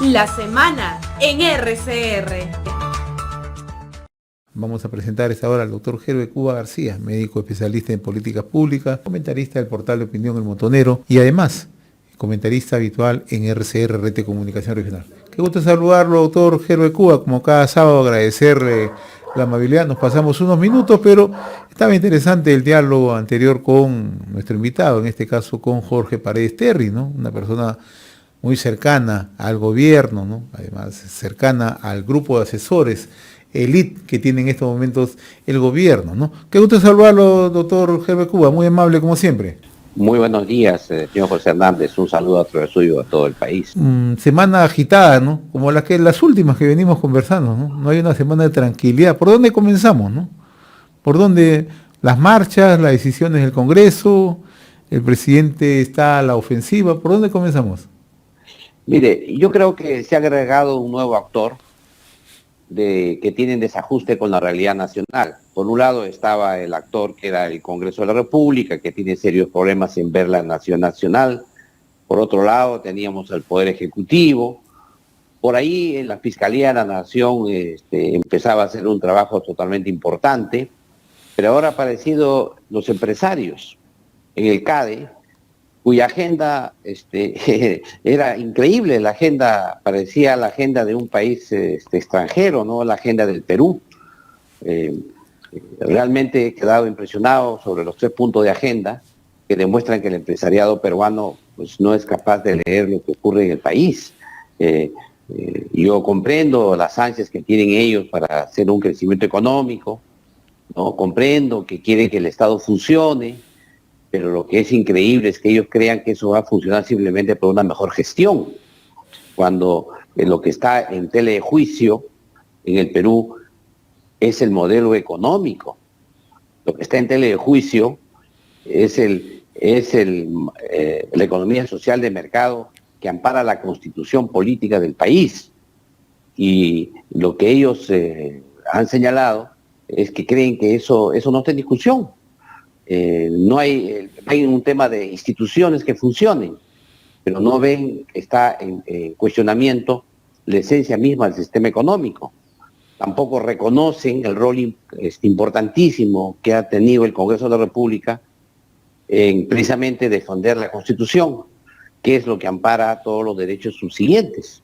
La semana en RCR. Vamos a presentar esta hora al doctor Herbert Cuba García, médico especialista en políticas públicas, comentarista del portal de opinión El Montonero y además comentarista habitual en RCR, Red de Comunicación Regional. Qué gusto saludarlo, doctor Herbert Cuba, como cada sábado agradecerle la amabilidad. Nos pasamos unos minutos, pero estaba interesante el diálogo anterior con nuestro invitado, en este caso con Jorge Paredes Terry, ¿no? Una persona muy cercana al gobierno, ¿no? Además cercana al grupo de asesores elite que tiene en estos momentos el gobierno, ¿no? Qué gusto saludarlo, doctor Herbert Cuba, muy amable como siempre. Muy buenos días, señor José Hernández. Un saludo a través suyo a todo el país. Semana agitada, ¿no? Como las últimas que venimos conversando, ¿no? No hay una semana de tranquilidad. ¿Por dónde comenzamos, no? ¿Por dónde las marchas, las decisiones del Congreso, el presidente está a la ofensiva? ¿Por dónde comenzamos? Mire, yo creo que se ha agregado un nuevo actor que tiene desajuste con la realidad nacional. Por un lado estaba el actor que era el Congreso de la República, que tiene serios problemas en ver la nación nacional. Por otro lado teníamos el Poder Ejecutivo. Por ahí en la Fiscalía de la Nación empezaba a hacer un trabajo totalmente importante, pero ahora han aparecido los empresarios en el CADE, cuya agenda era increíble. La agenda parecía la agenda de un país extranjero, no la agenda del Perú. Realmente he quedado impresionado sobre los 3 puntos de agenda que demuestran que el empresariado peruano pues, no es capaz de leer lo que ocurre en el país. Yo comprendo las ansias que tienen ellos para hacer un crecimiento económico, ¿no? Comprendo que quieren que el Estado funcione, pero lo que es increíble es que ellos crean que eso va a funcionar simplemente por una mejor gestión, cuando lo que está en tela de juicio en el Perú es el modelo económico. Lo que está en tela de juicio es la economía social de mercado que ampara la constitución política del país. Y lo que ellos han señalado es que creen que eso no está en discusión. No hay un tema de instituciones que funcionen, pero no ven que está en cuestionamiento la esencia misma del sistema económico. Tampoco reconocen el rol importantísimo que ha tenido el Congreso de la República en precisamente defender la Constitución, que es lo que ampara todos los derechos subsiguientes.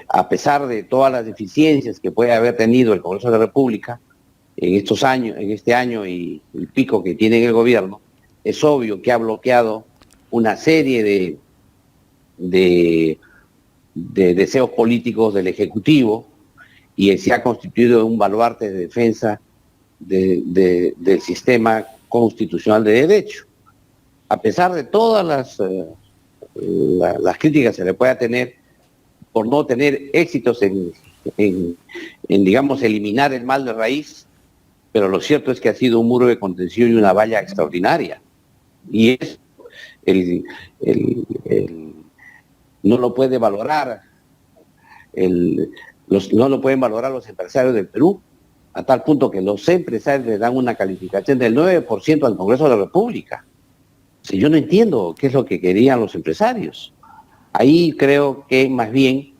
A pesar de todas las deficiencias que puede haber tenido el Congreso de la República, en estos años, en este año y el pico que tiene el gobierno, es obvio que ha bloqueado una serie de deseos políticos del Ejecutivo y se ha constituido un baluarte de defensa del sistema constitucional de derecho. A pesar de todas las críticas que se le pueda tener por no tener éxitos en digamos, eliminar el mal de raíz, pero lo cierto es que ha sido un muro de contención y una valla extraordinaria. Y eso no lo puede valorar, no lo pueden valorar los empresarios del Perú, a tal punto que los empresarios le dan una calificación del 9% al Congreso de la República. Si yo no entiendo qué es lo que querían los empresarios. Ahí creo que más bien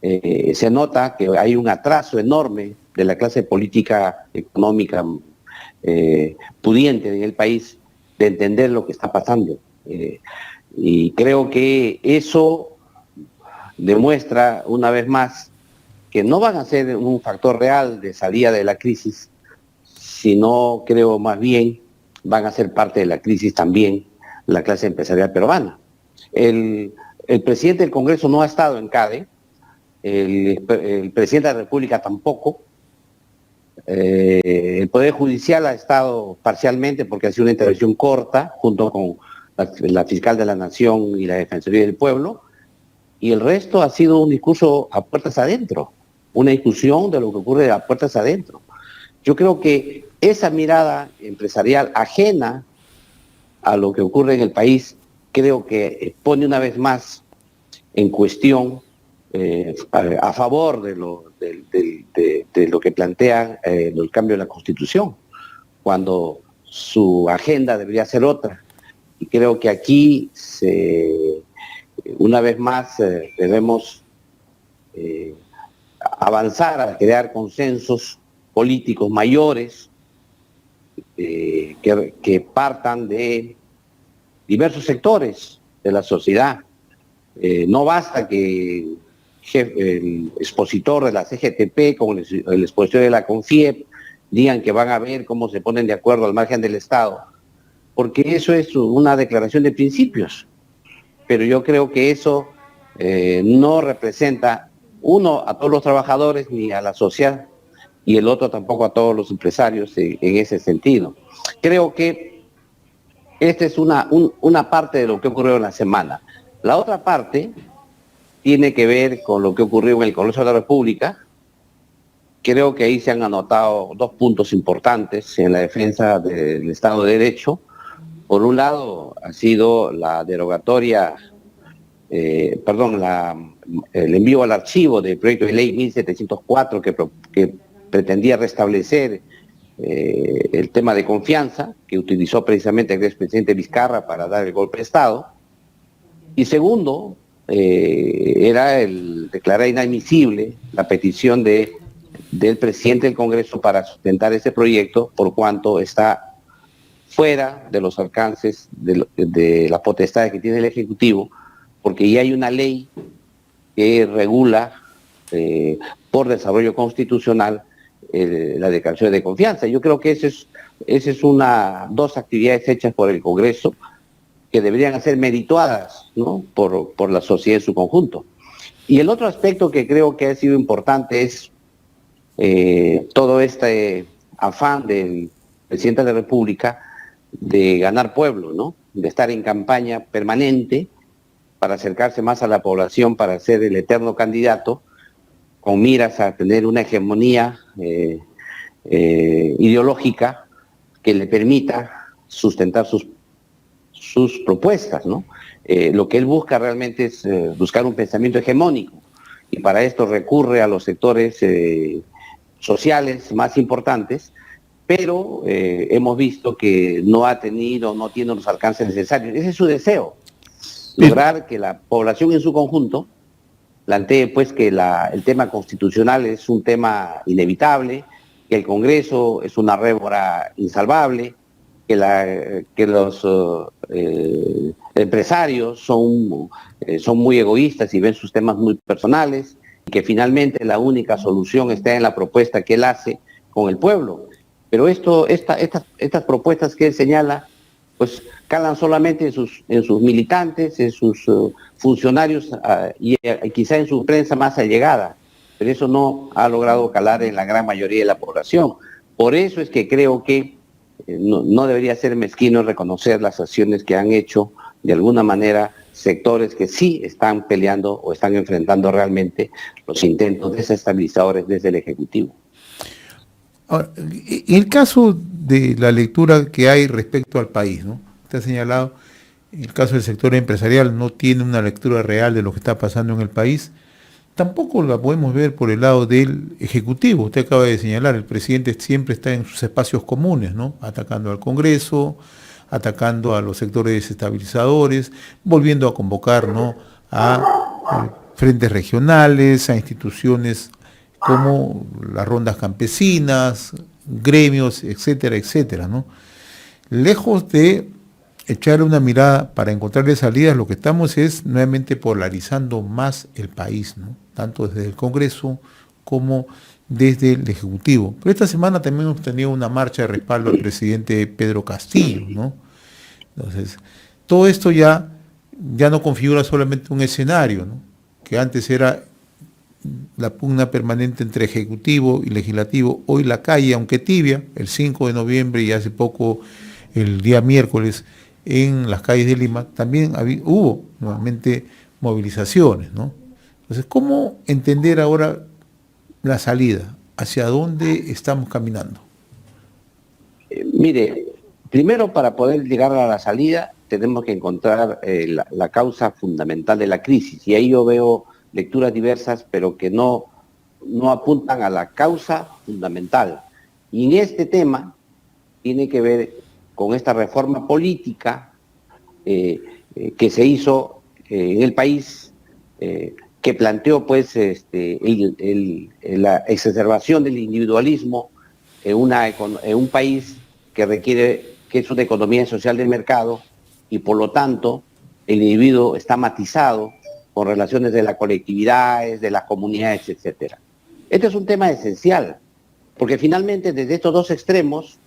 se nota que hay un atraso enorme de la clase política económica pudiente en el país de entender lo que está pasando. Y creo que eso demuestra una vez más que no van a ser un factor real de salida de la crisis, sino creo más bien van a ser parte de la crisis también la clase empresarial peruana. El presidente del Congreso no ha estado en CADE, el presidente de la República tampoco, el Poder Judicial ha estado parcialmente porque ha sido una intervención corta junto con la Fiscal de la Nación y la Defensoría del Pueblo, y el resto ha sido un discurso a puertas adentro, una discusión de lo que ocurre a puertas adentro. Yo creo que esa mirada empresarial ajena a lo que ocurre en el país, creo que pone una vez más en cuestión a favor de lo que plantean el cambio de la Constitución, cuando su agenda debería ser otra. Y creo que aquí, una vez más, debemos avanzar a crear consensos políticos mayores que partan de diversos sectores de la sociedad. No basta que el expositor de la CGTP con el expositor de la CONFIEP digan que van a ver cómo se ponen de acuerdo al margen del Estado, porque eso es una declaración de principios. Pero yo creo que eso no representa, uno, a todos los trabajadores ni a la sociedad, y el otro tampoco a todos los empresarios en ese sentido. Creo que esta es una parte de lo que ocurrió en la semana. La otra parte tiene que ver con lo que ocurrió en el Congreso de la República. Creo que ahí se han anotado dos puntos importantes en la defensa del Estado de Derecho. Por un lado, ha sido la derogatoria, el envío al archivo del proyecto de ley 1704 que pretendía restablecer el tema de confianza, que utilizó precisamente el expresidente Vizcarra para dar el golpe de Estado. Y segundo, era el declarar inadmisible la petición del presidente del Congreso para sustentar ese proyecto, por cuanto está fuera de los alcances de las potestades que tiene el Ejecutivo, porque ya hay una ley que regula por desarrollo constitucional la declaración de confianza. Yo creo que esa es dos actividades hechas por el Congreso que deberían ser merituadas, ¿no?, por la sociedad en su conjunto. Y el otro aspecto que creo que ha sido importante es todo este afán del presidente de la República de ganar pueblo, ¿no?, de estar en campaña permanente para acercarse más a la población, para ser el eterno candidato, con miras a tener una hegemonía ideológica que le permita sustentar sus propuestas, ¿no? Lo que él busca realmente es buscar un pensamiento hegemónico, y para esto recurre a los sectores sociales más importantes, pero hemos visto que no tiene los alcances necesarios. Ese es su deseo, lograr que la población en su conjunto plantee pues que el tema constitucional es un tema inevitable, que el Congreso es una rémora insalvable, que los empresarios son muy egoístas y ven sus temas muy personales, y que finalmente la única solución está en la propuesta que él hace con el pueblo. Pero estas propuestas que él señala, pues calan solamente en sus militantes, en sus funcionarios y quizá en su prensa más allegada, pero eso no ha logrado calar en la gran mayoría de la población. Por eso es que creo que no debería ser mezquino reconocer las acciones que han hecho de alguna manera sectores que sí están peleando o están enfrentando realmente los intentos desestabilizadores desde el Ejecutivo. Ahora, en el caso de la lectura que hay respecto al país, ¿no?, usted ha señalado, en el caso del sector empresarial no tiene una lectura real de lo que está pasando en el país. Tampoco la podemos ver por el lado del Ejecutivo. Usted acaba de señalar, el presidente siempre está en sus espacios comunes, ¿no?, atacando al Congreso, atacando a los sectores desestabilizadores, volviendo a convocar, ¿no?, a frentes regionales, a instituciones como las rondas campesinas, gremios, etcétera, etcétera, ¿no? Lejos de echar una mirada para encontrarle salidas, lo que estamos es nuevamente polarizando más el país, ¿no?, tanto desde el Congreso como desde el Ejecutivo. Pero esta semana también hemos tenido una marcha de respaldo al presidente Pedro Castillo, ¿no? Entonces, todo esto ya no configura solamente un escenario, ¿no?, que antes era la pugna permanente entre Ejecutivo y Legislativo. Hoy la calle, aunque tibia, el 5 de noviembre y hace poco el día miércoles, en las calles de Lima, también hubo nuevamente movilizaciones, ¿no? Entonces, ¿cómo entender ahora la salida? ¿Hacia dónde estamos caminando? Mire, primero, para poder llegar a la salida tenemos que encontrar la causa fundamental de la crisis, y ahí yo veo lecturas diversas, pero que no apuntan a la causa fundamental. Y en este tema tiene que ver con esta reforma política que se hizo en el país, que que planteó pues la exacerbación del individualismo en un país que requiere, que es una economía social del mercado, y por lo tanto el individuo está matizado con relaciones de las colectividades, de las comunidades, etcétera. Este es un tema esencial, porque finalmente desde estos dos extremos,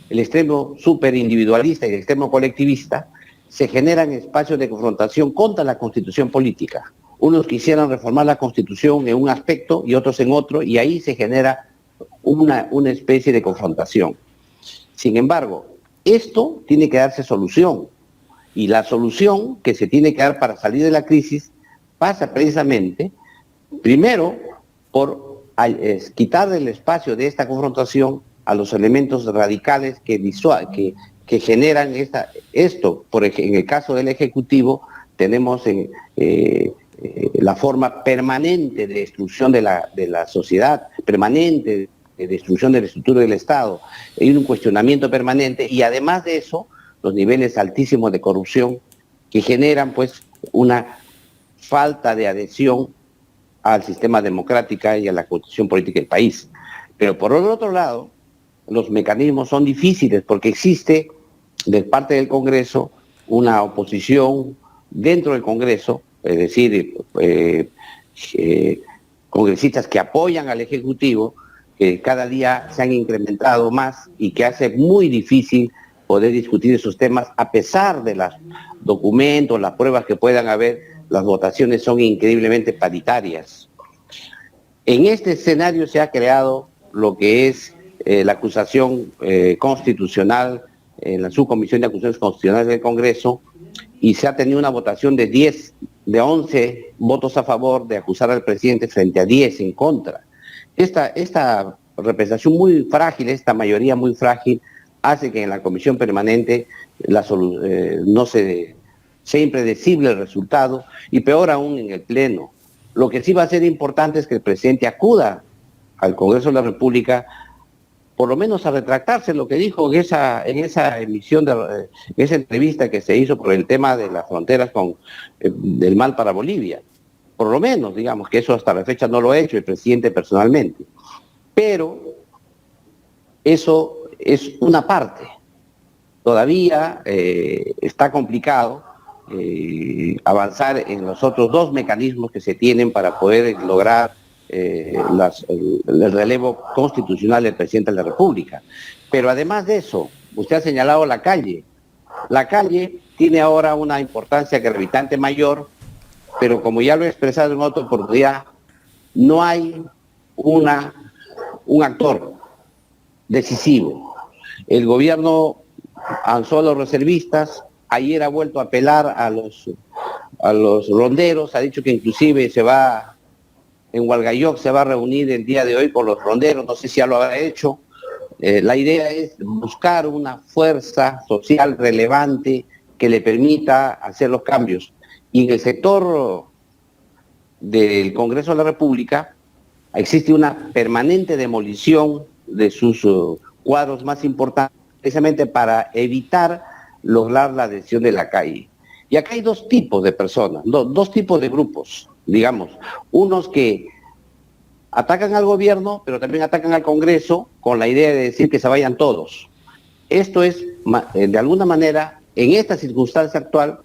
el extremo súper individualista y el extremo colectivista, se generan espacios de confrontación contra la constitución política. Unos quisieran reformar la constitución en un aspecto y otros en otro, y ahí se genera una especie de confrontación. Sin embargo, esto tiene que darse solución, y la solución que se tiene que dar para salir de la crisis pasa precisamente, primero, por quitar el espacio de esta confrontación a los elementos radicales que generan esto. En el caso del Ejecutivo tenemos la forma permanente de destrucción de la sociedad, permanente de destrucción de la estructura del Estado. Hay un cuestionamiento permanente, y además de eso, los niveles altísimos de corrupción que generan pues una falta de adhesión al sistema democrático y a la constitución política del país. Pero por el otro lado, los mecanismos son difíciles porque existe de parte del Congreso una oposición dentro del Congreso, es decir, congresistas que apoyan al Ejecutivo, que cada día se han incrementado más y que hace muy difícil poder discutir esos temas, a pesar de los documentos, las pruebas que puedan haber. Las votaciones son increíblemente paritarias. En este escenario se ha creado lo que es la acusación constitucional en la Subcomisión de Acusaciones Constitucionales del Congreso, y se ha tenido una votación de 11 votos a favor de acusar al presidente frente a 10 en contra. Esta representación muy frágil, esta mayoría muy frágil, hace que en la comisión permanente no sea impredecible el resultado, y peor aún en el Pleno. Lo que sí va a ser importante es que el presidente acuda al Congreso de la República, por lo menos a retractarse lo que dijo en esa emisión, en esa entrevista que se hizo por el tema de las fronteras del mal para Bolivia. Por lo menos, digamos, que eso hasta la fecha no lo ha hecho el presidente personalmente. Pero eso es una parte. Todavía está complicado avanzar en los otros dos mecanismos que se tienen para poder lograr el relevo constitucional del presidente de la República. Pero además de eso, usted ha señalado la calle. La calle tiene ahora una importancia gravitante mayor, pero como ya lo he expresado en otra oportunidad, no hay un actor decisivo. El gobierno alzó a los reservistas, ayer ha vuelto a apelar a los ronderos, ha dicho que inclusive en Hualgayoc se va a reunir el día de hoy con los ronderos, no sé si ya lo habrá hecho. La idea es buscar una fuerza social relevante que le permita hacer los cambios. Y en el sector del Congreso de la República existe una permanente demolición de sus cuadros más importantes, precisamente para evitar lograr la adhesión de la calle. Y acá hay dos tipos de personas, dos tipos de grupos, digamos. Unos que atacan al gobierno, pero también atacan al Congreso con la idea de decir que se vayan todos. Esto es, de alguna manera, en esta circunstancia actual,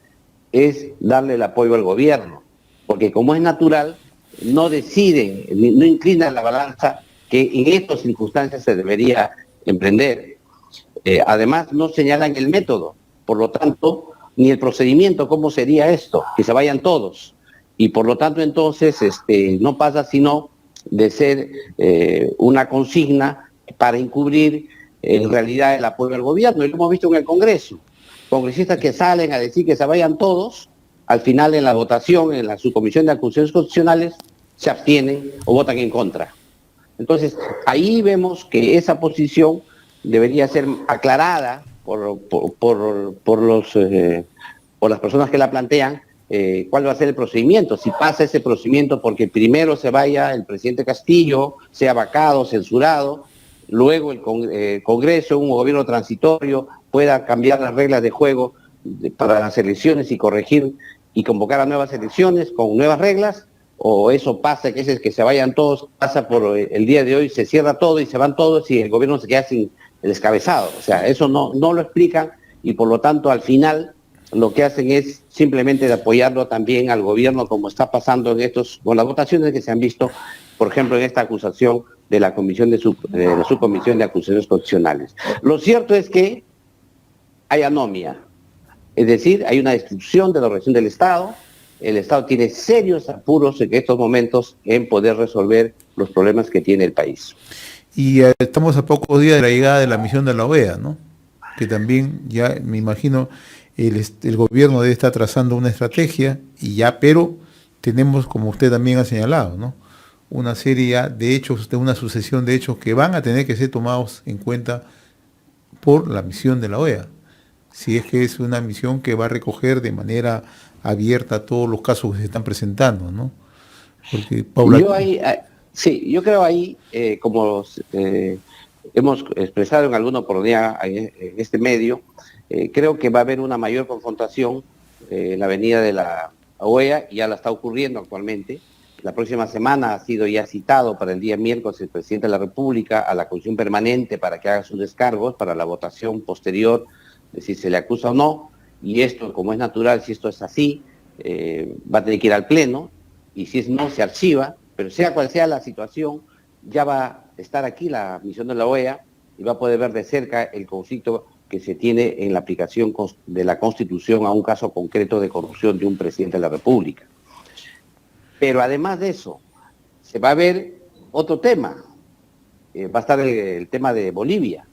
es darle el apoyo al gobierno, porque como es natural, no deciden, no inclinan la balanza que en estas circunstancias se debería emprender. Además, no señalan el método, por lo tanto, ni el procedimiento, cómo sería esto, que se vayan todos. Y por lo tanto, entonces, no pasa sino de ser una consigna para encubrir en realidad el apoyo al gobierno. Y lo hemos visto en el Congreso. Congresistas que salen a decir que se vayan todos, al final en la votación, en la Subcomisión de Acusaciones Constitucionales, se abstienen o votan en contra. Entonces, ahí vemos que esa posición debería ser aclarada por las personas que la plantean, cuál va a ser el procedimiento, si pasa ese procedimiento porque primero se vaya el presidente Castillo, sea vacado, censurado, luego el Congreso, un gobierno transitorio, pueda cambiar las reglas de juego para las elecciones y corregir y convocar a nuevas elecciones con nuevas reglas, o eso pasa, que es que se vayan todos, pasa por el día de hoy, se cierra todo y se van todos y el gobierno se queda sin el descabezado. O sea, eso no lo explican y por lo tanto al final lo que hacen es simplemente de apoyarlo también al gobierno, como está pasando con las votaciones que se han visto, por ejemplo, en esta acusación de la comisión de la subcomisión de acusaciones constitucionales. Lo cierto es que hay anomia, es decir, hay una destrucción de la organización del Estado. El Estado tiene serios apuros en estos momentos en poder resolver los problemas que tiene el país. Y estamos a pocos días de la llegada de la misión de la OEA, ¿no? Que también ya me imagino el gobierno debe estar trazando una estrategia y ya, pero tenemos, como usted también ha señalado, ¿no?, una serie de hechos, de una sucesión de hechos que van a tener que ser tomados en cuenta por la misión de la OEA. Si es que es una misión que va a recoger de manera abierta todos los casos que se están presentando, ¿no? Porque Paula... Yo creo ahí, como hemos expresado en alguna oportunidad en este medio, creo que va a haber una mayor confrontación en la avenida de la OEA, y ya la está ocurriendo actualmente. La próxima semana ha sido ya citado para el día miércoles el presidente de la República a la Comisión Permanente para que haga sus descargos para la votación posterior de si se le acusa o no, y esto, como es natural, si esto es así, va a tener que ir al Pleno, y si es no, se archiva, pero sea cual sea la situación, ya va a estar aquí la misión de la OEA y va a poder ver de cerca el conflicto que se tiene en la aplicación de la Constitución a un caso concreto de corrupción de un presidente de la República. Pero además de eso, se va a ver otro tema, va a estar el tema de Bolivia,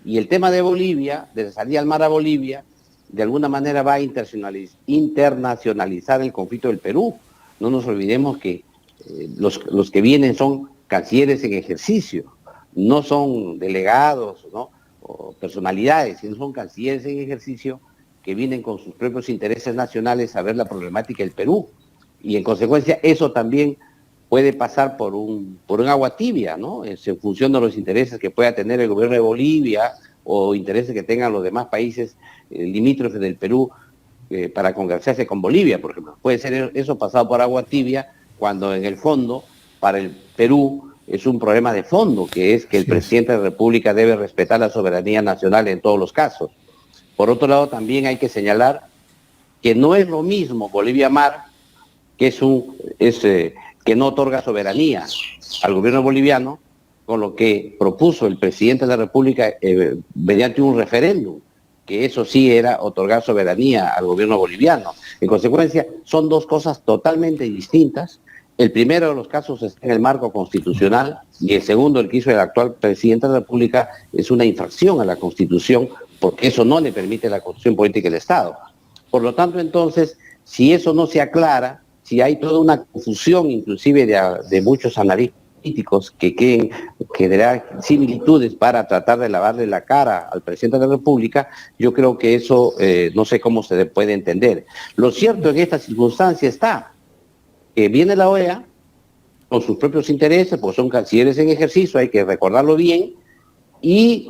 y el tema de Bolivia, de salir al mar a Bolivia, de alguna manera va a internacionalizar el conflicto del Perú. No nos olvidemos que los que vienen son cancilleres en ejercicio, no son delegados, ¿no?, o personalidades, sino son cancilleres en ejercicio que vienen con sus propios intereses nacionales a ver la problemática del Perú. Y en consecuencia eso también puede pasar por un agua tibia, ¿no?, en función de los intereses que pueda tener el gobierno de Bolivia o intereses que tengan los demás países limítrofes del Perú para congraciarse con Bolivia, por ejemplo. Puede ser eso pasado por agua tibia, cuando en el fondo para el Perú es un problema de fondo, que es que el presidente de la República debe respetar la soberanía nacional en todos los casos. Por otro lado, también hay que señalar que no es lo mismo Bolivia-Mar, que que no otorga soberanía al gobierno boliviano, con lo que propuso el presidente de la República mediante un referéndum, que eso sí era otorgar soberanía al gobierno boliviano. En consecuencia, son dos cosas totalmente distintas. El primero de los casos está en el marco constitucional y el segundo, el que hizo el actual presidente de la República, es una infracción a la Constitución, porque eso no le permite la Constitución política del Estado. Por lo tanto, entonces, si eso no se aclara, si hay toda una confusión, inclusive de muchos analistas políticos que quieren generar similitudes para tratar de lavarle la cara al presidente de la República, yo creo que eso no sé cómo se puede entender. Lo cierto en esta circunstancia está que viene la OEA con sus propios intereses, porque son cancilleres en ejercicio, hay que recordarlo bien, y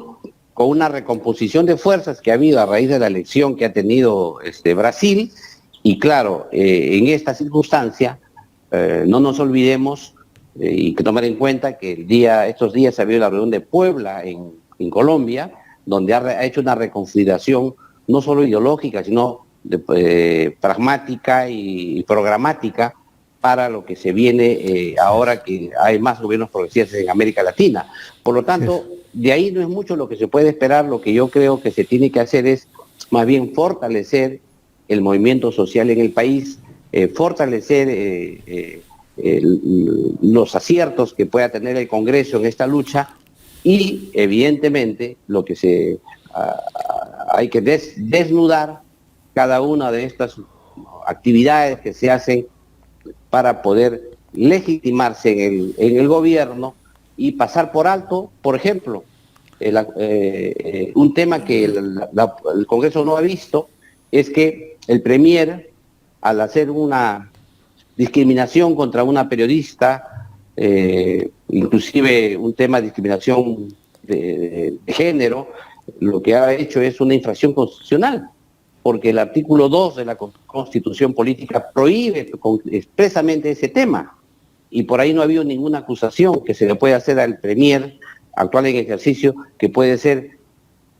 con una recomposición de fuerzas que ha habido a raíz de la elección que ha tenido Brasil, y claro, en esta circunstancia no nos olvidemos y que tomar en cuenta que estos días ha habido la reunión de Puebla en Colombia, donde ha hecho una reconfiguración no solo ideológica, sino pragmática y programática para lo que se viene ahora que hay más gobiernos progresistas en América Latina. Por lo tanto, de ahí no es mucho lo que se puede esperar. Lo que yo creo que se tiene que hacer es más bien fortalecer el movimiento social en el país, fortalecer los aciertos que pueda tener el Congreso en esta lucha y, evidentemente, lo que hay que desnudar cada una de estas actividades que se hacen para poder legitimarse en el gobierno y pasar por alto, por ejemplo, un tema que el Congreso no ha visto, es que el Premier, al hacer una discriminación contra una periodista, inclusive un tema de discriminación de género, lo que ha hecho es una infracción constitucional, porque el artículo 2 de la Constitución Política prohíbe expresamente ese tema. y por ahí no ha habido ninguna acusación que se le pueda hacer al premier actual en ejercicio, que puede ser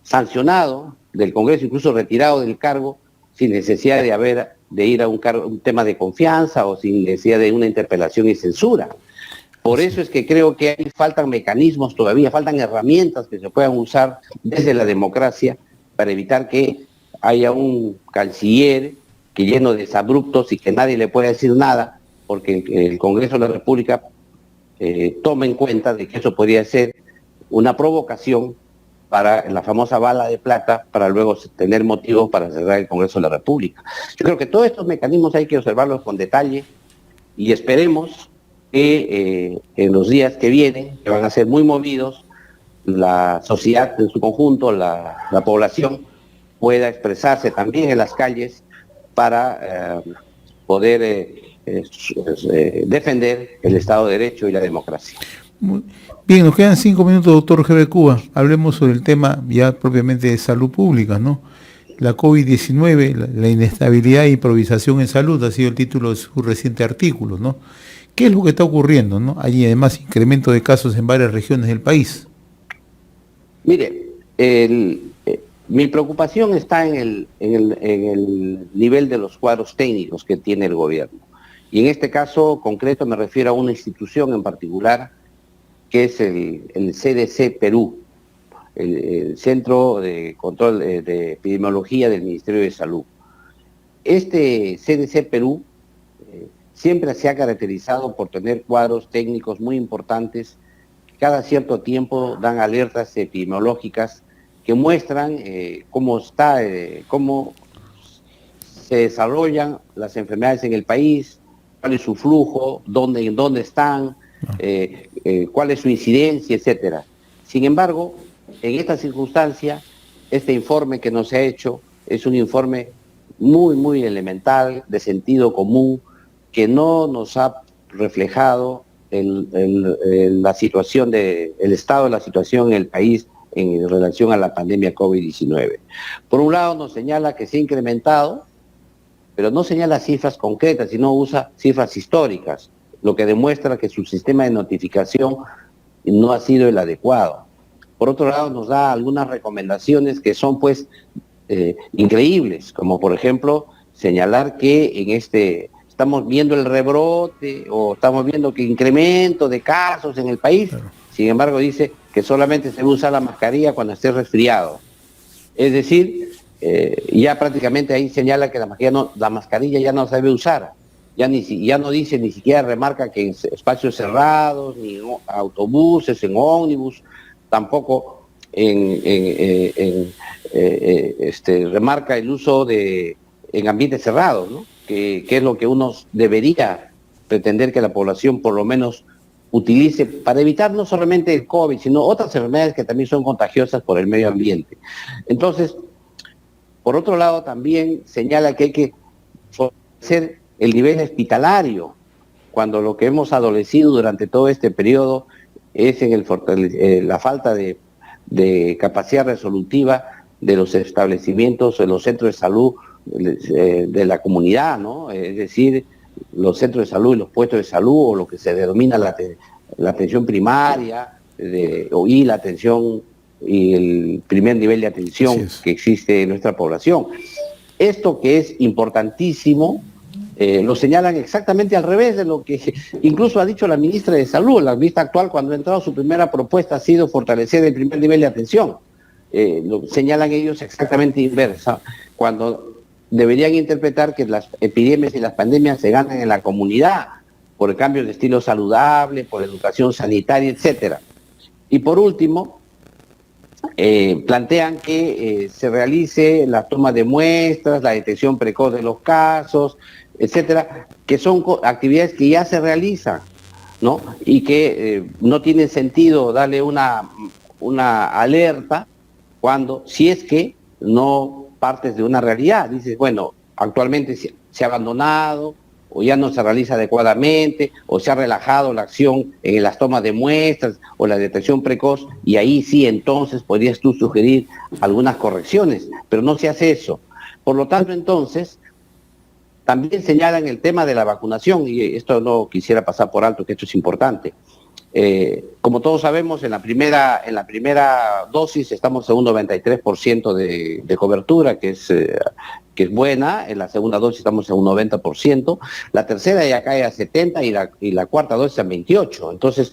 sancionado del Congreso, incluso retirado del cargo, sin necesidad de ir a un tema de confianza o sin necesidad de una interpelación y censura. Por eso es que creo que ahí faltan mecanismos todavía, faltan herramientas que se puedan usar desde la democracia para evitar que haya un canciller que lleno de exabruptos y que nadie le pueda decir nada, porque el Congreso de la República toma en cuenta de que eso podría ser una provocación para la famosa bala de plata, para luego tener motivos para cerrar el Congreso de la República. Yo creo que todos estos mecanismos hay que observarlos con detalle y esperemos que en los días que vienen, que van a ser muy movidos, la sociedad en su conjunto, la población, pueda expresarse también en las calles para poder defender el Estado de Derecho y la democracia. Bien, nos quedan 5 minutos, doctor Gerbe Cuba. Hablemos sobre el tema ya propiamente de salud pública, ¿no? La COVID-19, la inestabilidad e improvisación en salud ha sido el título de su reciente artículo, ¿no? ¿Qué es lo que está ocurriendo, no? Hay además incremento de casos en varias regiones del país. Mire, mi preocupación está en el nivel de los cuadros técnicos que tiene el gobierno. Y en este caso concreto me refiero a una institución en particular, que es el CDC Perú, el Centro de Control de Epidemiología del Ministerio de Salud. Este CDC Perú siempre se ha caracterizado por tener cuadros técnicos muy importantes, que cada cierto tiempo dan alertas epidemiológicas que muestran cómo se desarrollan las enfermedades en el país, cuál es su flujo, en dónde están, cuál es su incidencia, etcétera. Sin embargo, en esta circunstancia, este informe que nos ha hecho es un informe muy, muy elemental, de sentido común, que no nos ha reflejado la situación el estado de la situación en el país en relación a la pandemia COVID-19. Por un lado nos señala que se ha incrementado, pero no señala cifras concretas, sino usa cifras históricas, lo que demuestra que su sistema de notificación no ha sido el adecuado. Por otro lado, nos da algunas recomendaciones que son pues increíbles, como por ejemplo señalar que estamos viendo el rebrote o estamos viendo que incremento de casos en el país, sin embargo dice que solamente se usa la mascarilla cuando esté resfriado. Es decir, ya prácticamente ahí señala que la mascarilla ya no se debe usar. Ya no dice, ni siquiera remarca que en espacios cerrados, ni en autobuses, en ómnibus, tampoco remarca el uso en ambientes cerrados, ¿no? Que es lo que uno debería pretender que la población por lo menos utilice para evitar no solamente el COVID, sino otras enfermedades que también son contagiosas por el medio ambiente. Entonces, por otro lado, también señala que hay que fortalecer el nivel hospitalario, cuando lo que hemos adolecido durante todo este periodo es en la falta de capacidad resolutiva de los establecimientos, de los centros de salud de la comunidad, ¿no? Es decir, los centros de salud y los puestos de salud, o lo que se denomina la atención primaria y la atención y el primer nivel de atención que existe en nuestra población. Esto que es importantísimo, lo señalan exactamente al revés de lo que incluso ha dicho la ministra de Salud. La ministra actual, cuando ha entrado, su primera propuesta ha sido fortalecer el primer nivel de atención. Lo señalan ellos exactamente inversa, cuando deberían interpretar que las epidemias y las pandemias se ganan en la comunidad, por el cambio de estilo saludable, por educación sanitaria, etcétera. Y por último, plantean que se realice la toma de muestras, la detección precoz de los casos, etcétera, que son actividades que ya se realizan, ¿no? Y que no tiene sentido darle una alerta cuando, si es que no partes de una realidad. Dices, bueno, actualmente se ha abandonado, o ya no se realiza adecuadamente, o se ha relajado la acción en las tomas de muestras o la detección precoz, y ahí sí, entonces podrías tú sugerir algunas correcciones, pero no se hace eso. Por lo tanto, entonces, también señalan el tema de la vacunación, y esto no quisiera pasar por alto, que esto es importante. Como todos sabemos, en la primera dosis estamos en un 93% de cobertura, que es buena. En la segunda dosis estamos en un 90%. La tercera ya cae a 70% y la cuarta dosis a 28%. Entonces,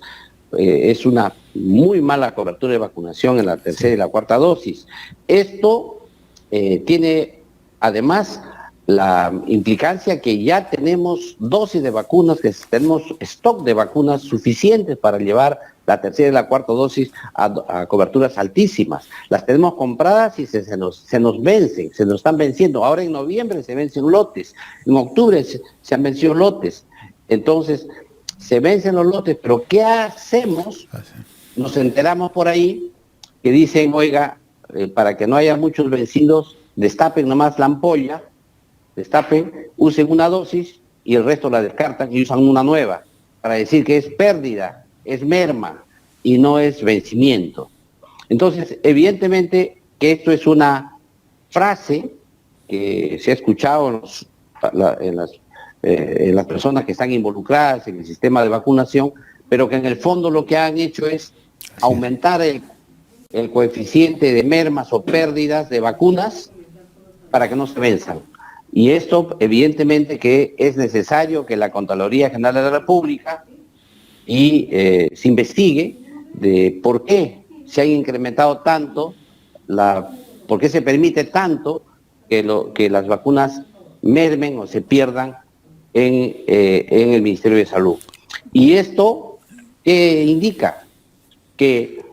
es una muy mala cobertura de vacunación en la tercera y la cuarta dosis. Esto tiene además la implicancia que ya tenemos dosis de vacunas, que tenemos stock de vacunas suficientes para llevar la tercera y la cuarta dosis a coberturas altísimas. Las tenemos compradas y se nos vencen, se nos están venciendo. Ahora en noviembre se vencen lotes, en octubre se han vencido lotes. Entonces, se vencen los lotes, pero ¿qué hacemos? Nos enteramos por ahí que dicen, oiga, para que no haya muchos vencidos, destapen nomás la ampolla, usen una dosis y el resto la descartan y usan una nueva, para decir que es pérdida, es merma y no es vencimiento. Entonces, evidentemente que esto es una frase que se ha escuchado en las personas que están involucradas en el sistema de vacunación, pero que en el fondo lo que han hecho es aumentar el coeficiente de mermas o pérdidas de vacunas para que no se venzan. Y esto, evidentemente, que es necesario que la Contraloría General de la República se investigue de por qué se han incrementado tanto, por qué se permite tanto que las vacunas mermen o se pierdan en el Ministerio de Salud. Y esto indica que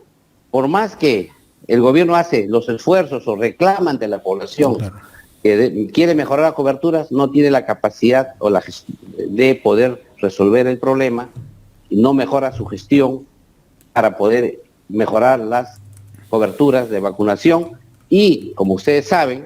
por más que el gobierno hace los esfuerzos o reclama ante la población que quiere mejorar las coberturas, no tiene la capacidad de poder resolver el problema y no mejora su gestión para poder mejorar las coberturas de vacunación. Y, como ustedes saben,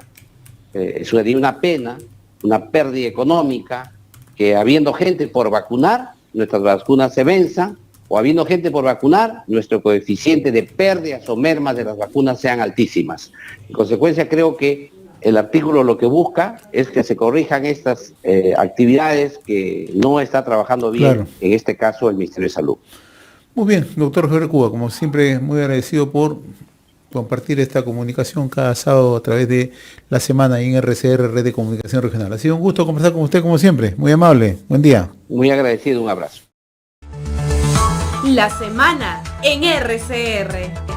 sería una pena, una pérdida económica, que habiendo gente por vacunar, nuestras vacunas se venzan, o habiendo gente por vacunar, nuestro coeficiente de pérdidas o mermas de las vacunas sean altísimas. En consecuencia, creo que el artículo lo que busca es que se corrijan estas actividades que no está trabajando bien, en este caso el Ministerio de Salud. Muy bien, doctor Jorge Cuba, como siempre, muy agradecido por compartir esta comunicación cada sábado a través de la semana en RCR, Red de Comunicación Regional. Ha sido un gusto conversar con usted como siempre, muy amable, buen día. Muy agradecido, un abrazo. La semana en RCR.